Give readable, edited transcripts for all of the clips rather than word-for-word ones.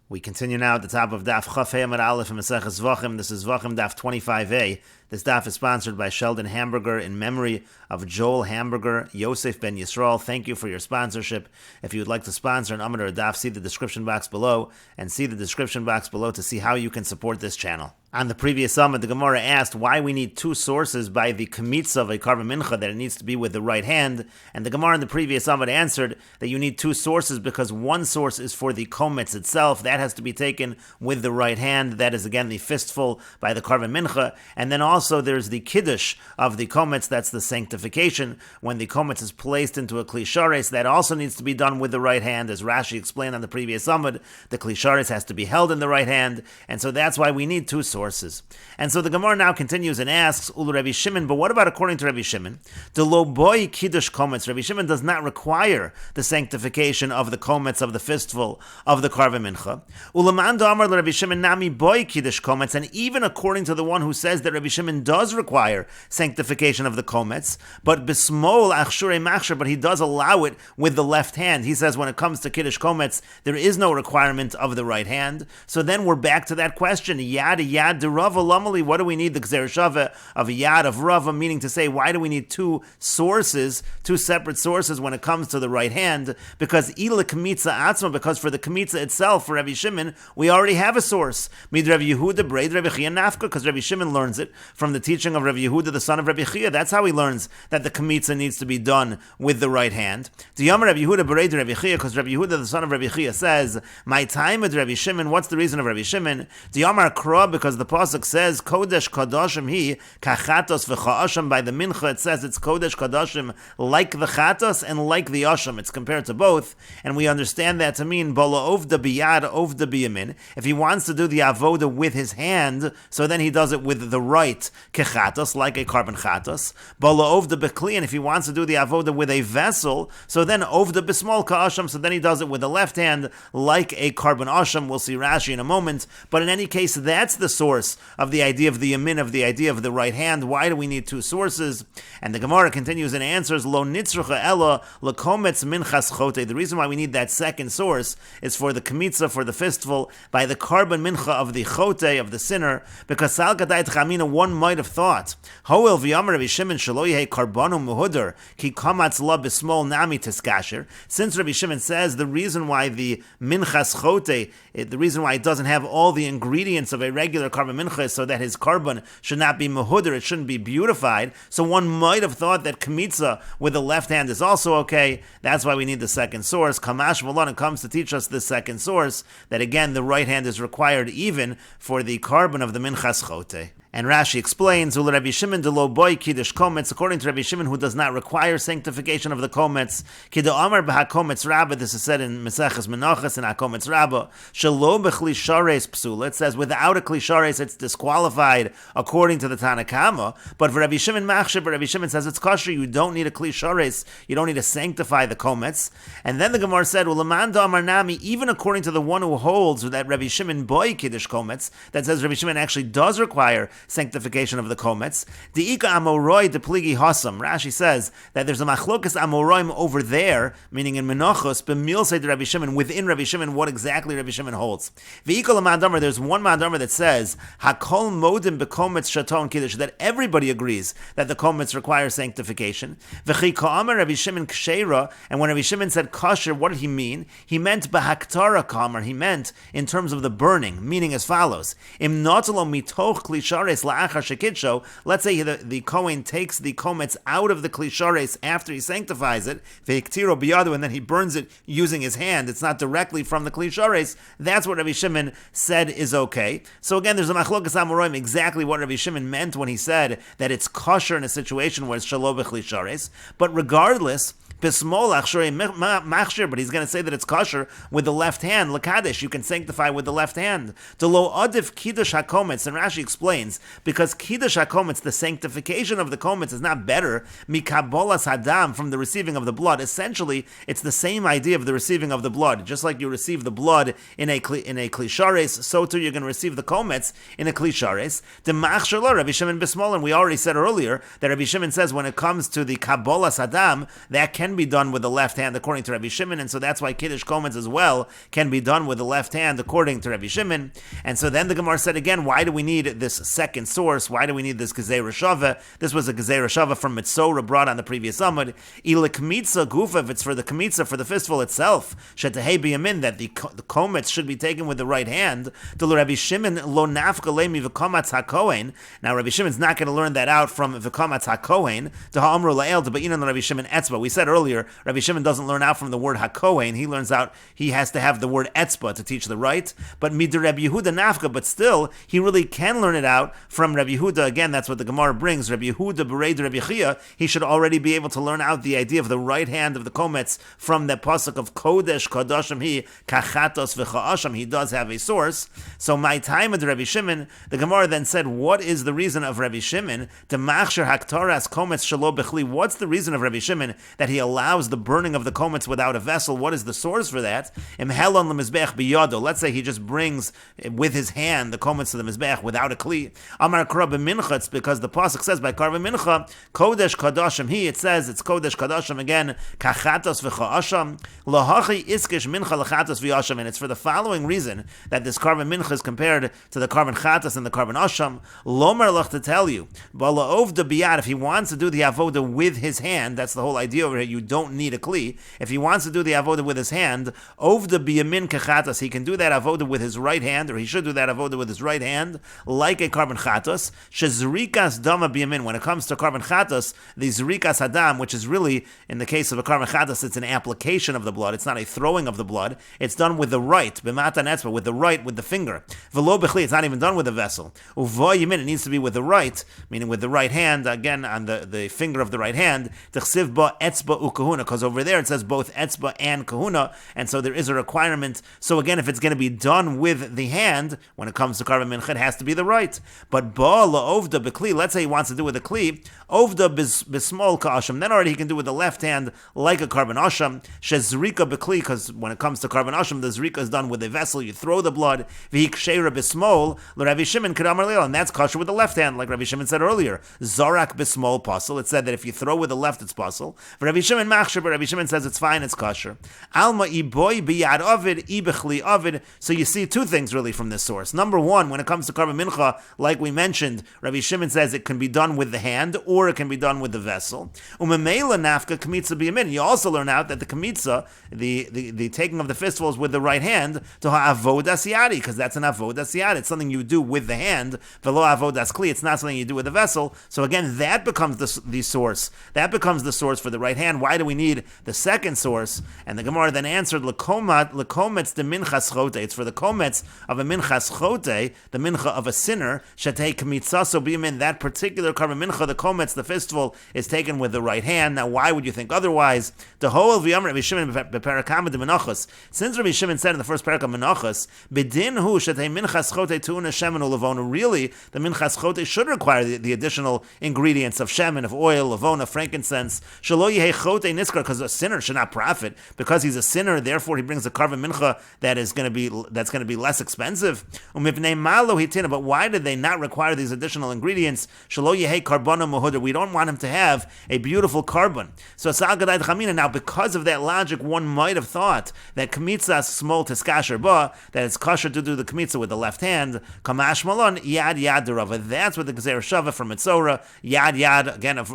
We continue now at the top of Daf Chafei Aleph in Meseches Zevachim. This is Zevachim Daf 25a. This daf is sponsored by Sheldon Hamburger in memory of Joel Hamburger, Yosef Ben Yisrael. Thank you for your sponsorship. If you would like to sponsor an Amud or a daf, see the description box below, and see the description box below to see how you can support this channel. On the previous Amud, the Gemara asked why we need two sources by the Kemitza of a Karban Mincha, that it needs to be with the right hand. And the Gemara in the previous Amud answered that you need two sources because one source is for the Kometz itself. That has to be taken with the right hand. That is again the fistful by the Karban Mincha. And then also there's the Kiddush of the Kometz, that's the sanctification. When the Kometz is placed into a Kli Shares, that also needs to be done with the right hand. As Rashi explained on the previous Amud, the Kli Shares has to be held in the right hand. And so that's why we need two sources. And so the Gemara now continues and asks, Ulu Rabbi Shimon, but what about according to Rabbi Shimon? The lo boy kiddush kometz. Rabbi Shimon does not require the sanctification of the kometz, of the fistful, of the karvan mincha. Ulaman damar Rabbi Shimon nami boy kiddush kometz. And even according to the one who says that Rabbi Shimon does require sanctification of the kometz, but bismol achshure machsher, but he does allow it with the left hand. He says when it comes to kiddush kometz, there is no requirement of the right hand. So then we're back to that question, yad de Rava Lamali, what do we need the Gzer Shava of a Yad of Rava, meaning to say, why do we need two sources, two separate sources when it comes to the right hand? Because Ila Kemitza Atzma, because for the Kemitza itself, for Rabbi Shimon, we already have a source. Mid Rabbi Yehuda, Braid Rabbi Chia Nafka, because Rabbi Shimon learns it from the teaching of Rabbi Yehuda, the son of Rabbi Chia. That's how he learns that the Kemitza needs to be done with the right hand. The Yom Rabbi Yehuda, Braid Rabbi Chia, because Rabbi Yehuda, the son of Rabbi Chia, says, my time with Rabbi Shimon, what's the reason of Rabbi Shimon? The Yomar Kra, because the pasuk says Kodesh Kadoshim he kachatos v'cha'asham. By the mincha it says it's Kodesh Kadoshim like the chatos and like the asham. It's compared to both, and we understand that to mean bala ovda biyad ovda biyamin. If he wants to do the avoda with his hand, so then he does it with the right kechatos like a karban chatos. Bala ovda bekli, and if he wants to do the avoda with a vessel, so then ovda bismol ka'asham. So then he does it with the left hand like a karban asham. We'll see Rashi in a moment, but in any case, that's the source of the idea of the yamin, of the idea of the right hand. Why do we need two sources? And the Gemara continues and answers, Lo nitzrucha ella lekometz minchas chote. The reason why we need that second source is for the kemitza, for the fistful, by the karban mincha of the chote, of the sinner, because sal kadait chamina, one might have thought, Hoel v'yamar Rabbi Shimon shelo yehe karbanu muhuder ki kamatz la bismol nami tiskasher. Since Rabbi Shimon says the reason why the minchas chote, the reason why it doesn't have all the ingredients of a regular karban mincha is so that his karban should not be mehuder, it shouldn't be beautified. So one might have thought that kemitza with the left hand is also okay. That's why we need the second source. Kamash Malon comes to teach us the second source, that again the right hand is required even for the karban of the minchas chote. And Rashi explains, Ul Rabbi Shimon de lo boy kiddush kometz, according to Rabbi Shimon, who does not require sanctification of the kometz. Kido Amar b'hakometz rabba, this is said in Meseches Menachos and hakometz rabba. Shelo b'chli shares psula, it says without a kli shares it's disqualified according to the Tanakama. But for Rabbi Shimon machshir, but Rabbi Shimon says it's kosher. You don't need a kli shares. You don't need to sanctify the kometz. And then the Gemara said, Ulaman Amar nami, even according to the one who holds that Rabbi Shimon boy kiddush kometz, that says Rabbi Shimon actually does require sanctification of the kometz. The ika amoroi de pligi hasam. Rashi says that there's a machlokas amoroim over there, meaning in Menachos, b'milsei de Rabbi Shimon, within Rabbi Shimon, what exactly Rabbi Shimon holds. V'ikol amadamar, there's one madamar that says hakol modim bekometz shaton kiddush, that everybody agrees that the kometz requires sanctification. V'chi ka'amar Rabbi Shimon ksheira, and when Rabbi Shimon said kosher, what did he mean? He meant b'haktara kamar. He meant in terms of the burning, meaning as follows: Im notalo mitoch kli shares la'achar shekitsho. Let's say the Kohen takes the kometz out of the kli shares after he sanctifies it, ve'iktiro biyadu, and then he burns it using his hand. It's not directly from the kli shares. That's what Rabbi Shimon said is okay. So again, there's a machlokas amoraim exactly what Rabbi Shimon meant when he said that it's kosher in a situation where it's shelo b'kli shares. But regardless, Bismol achshure machshir, but he's going to say that it's kosher with the left hand. Lakadesh, you can sanctify with the left hand. The lo adif kiddush hakometz, and Rashi explains, because kiddush hakometz, the sanctification of the kometz, is not better mikabolas hadam, from the receiving of the blood. Essentially, it's the same idea of the receiving of the blood. Just like you receive the blood in a kli shares, so too you're going to receive the kometz in a kli shares. The machshir lo Rabbi Shimon bismol, and we already said earlier that Rabbi Shimon says when it comes to the kabolas hadam, that can can be done with the left hand according to Rabbi Shimon, and so that's why Kiddush Komets as well can be done with the left hand according to Rabbi Shimon. And so then the Gemara said again, why do we need this second source? Why do we need this Gezerah Shava? This was a Gezerah Shava from Mitzorah brought on the previous Amud. Ila Kmitza Gufa, if it's for the Kmitza, for the fistful itself, Shetahei Biyamin, that the Komets should be taken with the right hand. To Rabbi Shimon lo nafka lemi v'komatz hakohen. Now Rabbi Shimon's not going to learn that out from v'komatz hakohen to ha'amru la'el to be'inan Rabbi Shimon etzba. We said earlier, Rabbi Shimon doesn't learn out from the word hakohen. He learns out, he has to have the word etzba to teach the right. But midir Rabbi Yehuda nafka, but still, he really can learn it out from Rabbi Yehuda. Again, that's what the Gemara brings. Rabbi Yehuda b'reid Rabbi Chia, he should already be able to learn out the idea of the right hand of the Komets from the pasuk of Kodesh Kodashim Hi Kachatos v'cha'asham. He does have a source. So my time with Rabbi Shimon, the Gemara then said, what is the reason of Rabbi Shimon to machshir haktaras komets shelo bechli? What's the reason of Rabbi Shimon that he allows the burning of the komets without a vessel? What is the source for that? Im helon lemizbech biyado. Let's say he just brings with his hand the komets to the mizbech without a kli. Amar kra b'mincha. It's because the pasuk says by karva mincha kodesh kadashim he. It says it's kodesh kadashim again kachatos v'cha'asham lahachi iskish mincha lachatos v'yasham. And it's for the following reason that this carbon mincha is compared to the carbon chatas and the carbon asham. Lomer lach, to tell you, bala ovda biyad, if he wants to do the avoda with his hand, that's the whole idea over here. You don't need a kli. If he wants to do the avoda with his hand, ovda biyamin kachatas, he can do that avoda with his right hand, or he should do that avoda with his right hand, like a carbon chatas. Shezrikas dama biyamin. When it comes to carbon chatas, the zrikas hadam, which is really in the case of a carbon chatas, it's an application of the blood. It's not a throwing of the blood. It's done with the right, b'matan etzba, with the right, with the finger. V'lo b'chli, it's not even done with a vessel. Uvo yimin, it needs to be with the right, meaning with the right hand, again, on the finger of the right hand. T'chsiv ba etzba ukahuna, because over there it says both etzba and kahuna, and so there is a requirement. So again, if it's going to be done with the hand, when it comes to carbon mincha, it has to be the right. But ba la'ovda b'kli, let's say he wants to do with a kli, ovda b'smol ka'asham, then already he can do with the left hand, like a carbon asham. Shezrika b'kli, because when it comes to carbon asham, the zrika is done with a vessel, you throw the blood. V'hikshera b'smol, l'Ravi Shimon k'damar leil, and that's kosher with the left hand, like Rabbi Shimon said earlier. Zorak b'smol pasul, it said that if you throw with the left, it's pasul. Rabbi Shimon machshir, but Rabbi Shimon says it's fine, it's kosher. Alma iboy biyad ovid, ibechli ovid. So you see two things really from this source. Number one, when it comes to carbon mincha, like we mentioned, Rabbi Shimon says it can be done with the hand, or it can be done with the vessel. Umemela nafka kamitza biyamin. You also learn out that the kamitza, the taking of the fistful is with the right hand, to ha'avodas yadi, because that's an avodas yad. It's something you do with the hand. Velo avodas kli. It's not something you do with the vessel. So again, that becomes the source. That becomes the source for the right hand. Why do we need the second source? And the Gemara then answered, lekomets de minchas chote. It's for the komets of a minchas chote, the mincha of a sinner. Shetei kamitzaso biyamin. That particular carbon mincha, the komets, the fistful, is taken with the right hand. Now, why would you think otherwise? Dehoel v'yam Rabbi Shimon beparakam de menachos. Since Rabbi Shimon said in the first parak of menachos, b'din hu shetei minchas chote tu'una shemen u'levona. Really, the minchas chote should require the additional ingredients of shemen, of oil, levona, frankincense. Shelo yehei chote niskar, because a sinner should not profit because he's a sinner. Therefore, he brings a carbon mincha that's going to be less expensive. Umipnei malo hitina. But why did they not require these additional ingredients? Shelo yehei karbona muhuda. We don't want him to have a beautiful carbon. So sa'agadai chamina. Now, because of that logic, one might have thought that kmitzas small tiskasher ba, that it's kosher to do the kmitza with the left hand. Kamash malon yad yad derava. That's what the Gezerah Shava from Mitzorah, yad yad, again of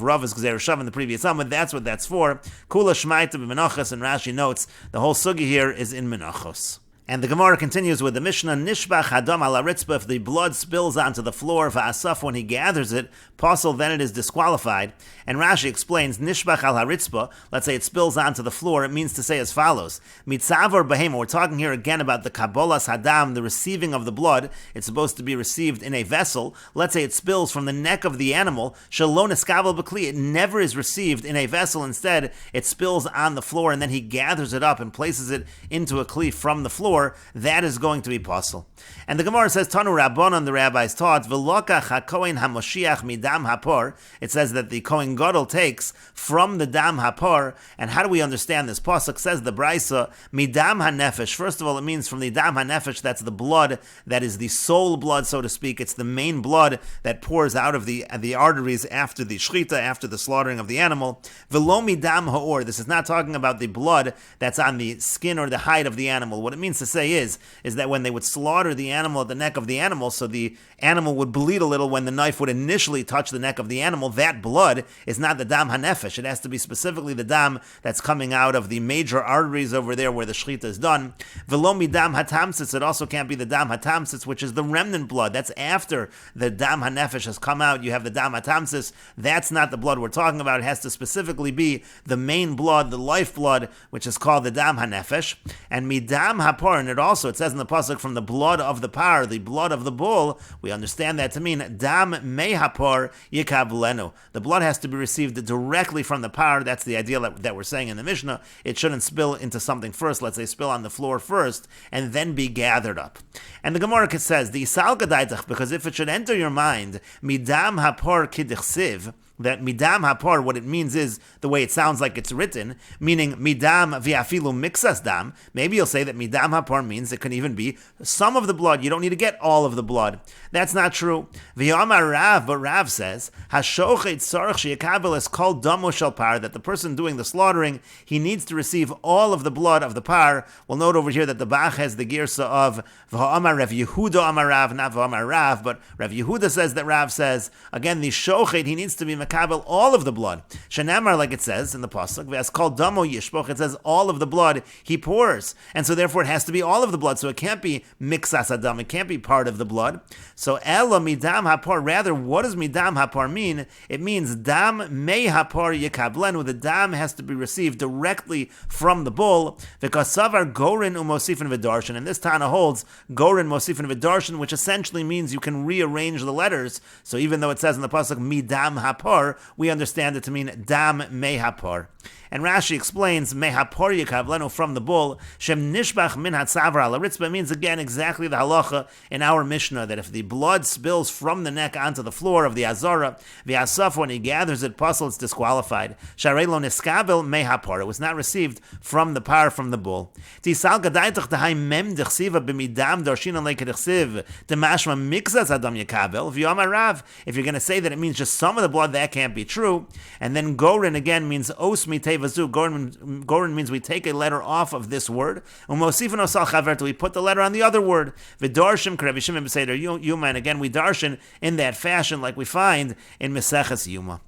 Rava's Gezerah Shava in the previous Amud. That's what that's for. Kula shmaita b'menachos, and Rashi notes the whole sugi here is in menachos. And the Gemara continues with the Mishnah, Nishbach Hadam ala Ritzbah, if the blood spills onto the floor, Va'asaf, when he gathers it, Pasul, then it is disqualified. And Rashi explains, Nishbach al Haritzbah, let's say it spills onto the floor, it means to say as follows, Mitzavor Behema, we're talking here again about the Kabbalas Hadam, the receiving of the blood, it's supposed to be received in a vessel, let's say it spills from the neck of the animal, Shalon Eskavel Bekli, it never is received in a vessel, instead it spills on the floor, and then he gathers it up and places it into a kli from the floor. floor, that is going to be possible. And the Gemara says, Tanu Rabbanon, the rabbis taught, V'lokach hakohen hamoshiach midam hapor. It says that the Kohen Gadol takes from the dam hapor. And how do we understand this? Pasuk says the Brisa, midam hanefesh. First of all, it means from the dam hanefesh, that's the blood, that is the soul blood, so to speak. It's the main blood that pours out of the arteries after the shchita, after the slaughtering of the animal. V'lo midam ha'or. This is not talking about the blood that's on the skin or the hide of the animal. What it means to say is that when they would slaughter the animal at the neck of the animal, so the animal would bleed a little when the knife would initially touch the neck of the animal, that blood is not the dam hanefesh. It has to be specifically the dam that's coming out of the major arteries over there where the shechita is done. V'lo midam hatamsitz. It also can't be the dam hatamsitz, which is the remnant blood. That's after the dam hanefesh has come out. You have the dam hatamsitz. That's not the blood we're talking about. It has to specifically be the main blood, the life blood, which is called the dam hanefesh. And midam hapor, and it says in the pasuk, from the blood of the par, the blood of the bull, we understand that to mean dam mehapor yikablenu. The blood has to be received directly from the par. That's the idea that we're saying in the Mishnah. It shouldn't spill into something first, let's say spill on the floor first, and then be gathered up. And the Gemara says, the isal gadaitach, because if it should enter your mind, midam hapor kidichsiv, that midam hapor, what it means is the way it sounds like it's written, meaning midam viafilu mixas dam. Maybe you'll say that midam hapor means it can even be some of the blood. You don't need to get all of the blood. That's not true. V'yamar Rav, but Rav says, hashochet tzarich sheyakabel es kol damo shel par, that the person doing the slaughtering, he needs to receive all of the blood of the par. We'll note over here that the Bach has the girsa of v'ha'amar Rav Yehuda amar Rav, not v'ha'amar Rav, but Rav Yehuda says that Rav says, again, the shochet, he needs to be makabel all of the blood. Shenamar, like it says in the pasuk, v'as kol damo yishpoch, it says all of the blood he pours, and so therefore it has to be all of the blood. So it can't be mixas adam, it can't be part of the blood. So ela midam hapor. Rather, what does midam hapor mean? It means dam mei hapor yikablenu. The dam has to be received directly from the bull. Because savar gorin umosifin v'darshan, and this Tana holds gorin mosifin v'darshan, which essentially means you can rearrange the letters. So even though it says in the pasuk midam hapor, we understand it to mean dam mei hapor. And Rashi explains mehapor yikablenu, from the bull, shem nishbach min hatzavar ala ritzba, means again exactly the halacha in our Mishnah, that if the blood spills from the neck onto the floor of the azara, the asaf, when he gathers it, puzzle, it's disqualified. Sharei lo niskabel mehapor, it was not received from the par, from the bull. Tisal gadaitach tahai mem dechsiva b'midam darshin alei kedechsiv demashma mixas adam yikabel v'yomar Rav. If you're going to say that it means just some of the blood, that can't be true. And then gorin again means os miteva. Gorin means we take a letter off of this word. We put the letter on the other word. V'darshim k'Rabbi Shimon b'seder Yuma. And again, we darshan in that fashion, like we find in Meseches Yuma.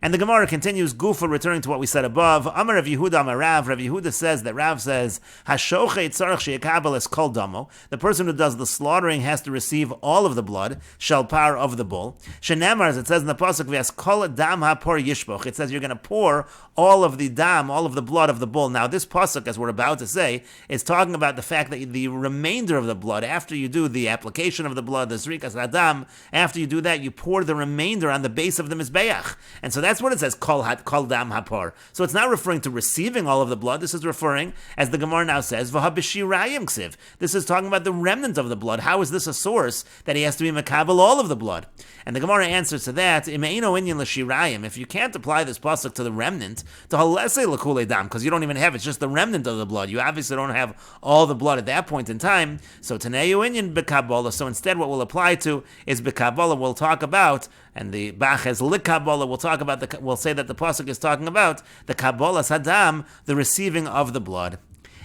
And the Gemara continues, Gufa, returning to what we said above. Amar Rav Yehuda Amar Rav. Rav Yehuda says that Rav says, Hashochet tzarich sheyakabel es kol damo. The person who does the slaughtering has to receive all of the blood, shel par, of the bull. Shenamar, as it says in the pasuk, v'as kol dam hapor yishpoch. It says you're going to pour all of the dam, all of the blood of the bull. Now this pasuk, as we're about to say, is talking about the fact that the remainder of the blood, after you do the application of the blood, the zrikas adam, after you do that, you pour the remainder on the base of the mizbeach. And so that's what it says, kol dam hapor. So it's not referring to receiving all of the blood. This is referring, as the Gemara now says, v'habishirayim ksiv. This is talking about the remnant of the blood. How is this a source that he has to be makabel all of the blood? And the Gemara answers to that, imeino inyan l'shirayim. If you can't apply this pasuk to the remnant, to halesei l'kulei dam, because you don't even have, it's just the remnant of the blood. You obviously don't have all the blood at that point in time. So taneu inyan b'kabola. So instead what we'll apply to is b'kabola. We'll talk about, and the Bach has likabola, we'll say that the pasuk is talking about the kabola sadam, the receiving of the blood.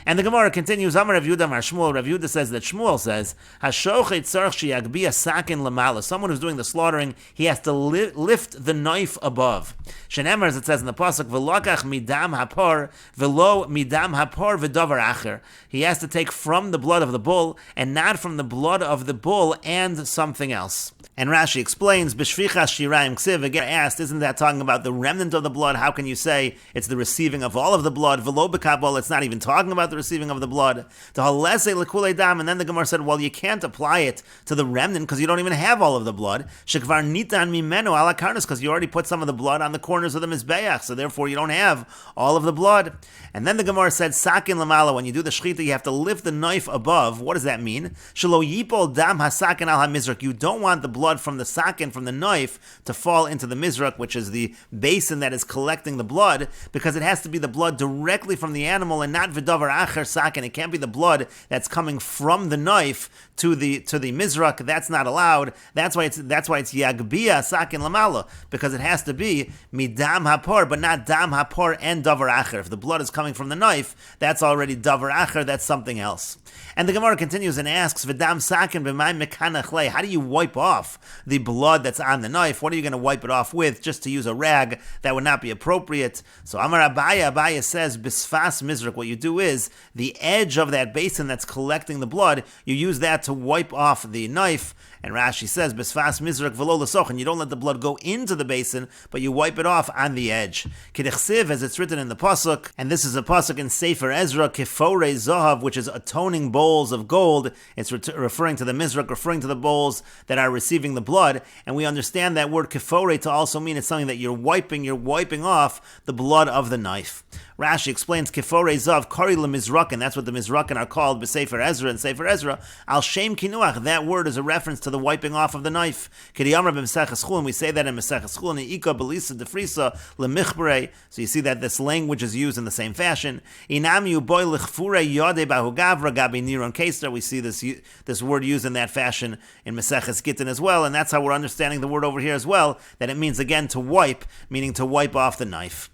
And the Gemara continues, Amar Rav Yehuda Amar Shmuel. Rav Yehuda says that Shmuel says, Hashochet tzarich sheyagbi sakin lamala. Someone who's doing the slaughtering, he has to lift the knife above. Shenemar, as it says in the pasuk, v'lokach midam hapor v'lo midam hapor v'davar acher. He has to take from the blood of the bull and not from the blood of the bull and something else. And Rashi explains, B'shvichas shirayim ksiv. Again asked, isn't that talking about the remnant of the blood? How can you say it's the receiving of all of the blood? V'lo b'kabol, it's not even talking about the the receiving of the blood. To halese lekule dam, and then the Gemara said, well, you can't apply it to the remnant because you don't even have all of the blood. Shekvar nitan mimenu ala karnas, because you already put some of the blood on the corners of the mizbeach, so therefore you don't have all of the blood. And then the Gemara said, sakin lamala, when you do the shechita, you have to lift the knife above. What does that mean? Shelo yipol dam hasakin al hamizrak. You don't want the blood from the sakin, from the knife, to fall into the mizrak, which is the basin that is collecting the blood, because it has to be the blood directly from the animal and not v'davar acher sakin. It can't be the blood that's coming from the knife to the mizrak. That's not allowed. That's why it's yagbia sakin lamala, because it has to be midam hapor, but not dam hapor and davar acher. If the blood is coming from the knife, that's already davar acher. That's something else. And the Gemara continues and asks, "V'dam sakin b'mayim mekanach lei." How do you wipe off the blood that's on the knife? What are you going to wipe it off with? Just to use a rag? That would not be appropriate. So Amar Abaya says, "Bisfas mizrak." What you do is the edge of that basin that's collecting the blood. You use that to wipe off the knife. And Rashi says, "Bisfas mizrak v'lo l'sochen." You don't let the blood go into the basin, but you wipe it off on the edge. K'dechsiv, as it's written in the pasuk, and this is a pasuk in Sefer Ezra, Kiforei Zahav, which is atoning bowls of gold. It's referring to the mizrak, referring to the bowls that are receiving the blood. And we understand that word Kiforei to also mean it's something that you're wiping off the blood of the knife. Rashi explains Kiforei Zav Kari LeMizrakin. That's what the Mizrakin are called, B'Sefer Ezra and Sefer Ezra. Al Shem Kinuach. That word is a reference to the wiping off of the knife. K'diyamar b'Meseches Chulin. We say that in Meseches Chulin. Ika Belisa Defrisa LeMichbrei. So you see that this language is used in the same fashion. Inam yu boy lichfurei yode bahugavra gabi niron kester. We see this word used in that fashion in Meseches Gittin as well, and that's how we're understanding the word over here as well. That it means again to wipe, meaning to wipe off the knife.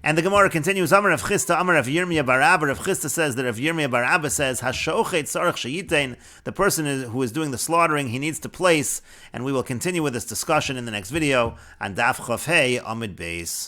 And the Gemara continues, Amar Rav Chisda, Amar Rav Yirmiyah bar Abba. Rav Chisda says that Rav Yirmiyah bar Abba says, Hashochet tzarech sheyitein, the person who is doing the slaughtering, he needs to place, and we will continue with this discussion in the next video on Daf Chof Hey Amid Beis.